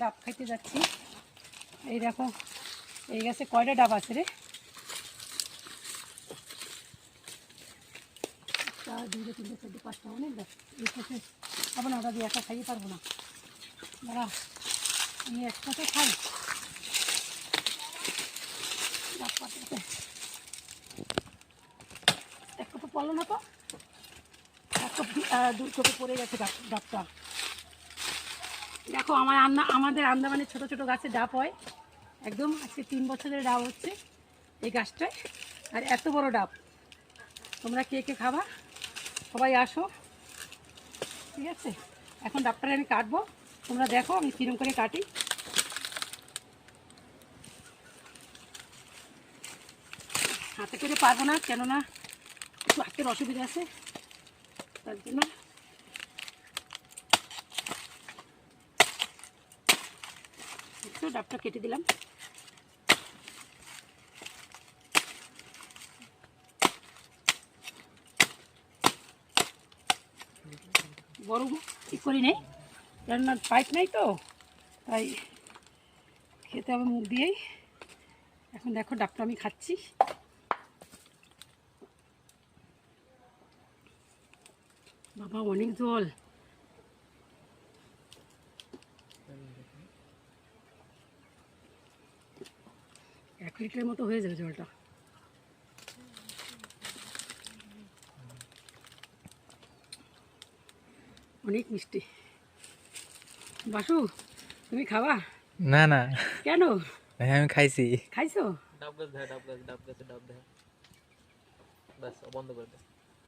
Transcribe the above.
ডাব খাইতে যাচ্ছি। এই দেখো এই গাছে কয়টা ডাব আছে রে, 1 2 3 4 5টা, অনেক ডাব। এই সাথে খাবো না, ওটা দিয়ে একা খাইতে পারবো না, দাঁড়া আমি একসাথে খাই। ডাব পাতাতে এক কপি পড়লো না তো, 1 কপি 2 কপি পড়ে গেছে ডাবটা। দেখো আমাদের আন্দামানে ছোট ছোট গাছে ডাব হয় একদম। আজকে 3 বছরের ডাব হচ্ছে এই গাছটায়, আর এত বড় ডাব। তোমরা কে কে খাবা সবাই আসো, ঠিক আছে। এখন ডাবটা আমি কাটবো, তোমরা দেখো আমি কিরম করে কাটি। হাতে করে পারবো না, কেননা একটু হাতের অসুবিধা আছে, তার জন্য একটু ডাবটা কেটে দিলাম। বড় ঠিক করি নেই, কেননা পাইপ নেই তো, তাই খেতে হবে মুখ দিয়েই। এখন দেখো ডাবটা আমি খাচ্ছি। বাবা অনেক জল, 1 লিটারের মতো হয়ে যাবে জলটা। অনেক মিষ্টি। বাসু তুমি খাবা? না না, কেন? আমি খাইছি। খাইছো? ডাব গাছ, ডাব গাছ, ডাব গাছে ডাব দেয়, বাস বন্ধ করে দে।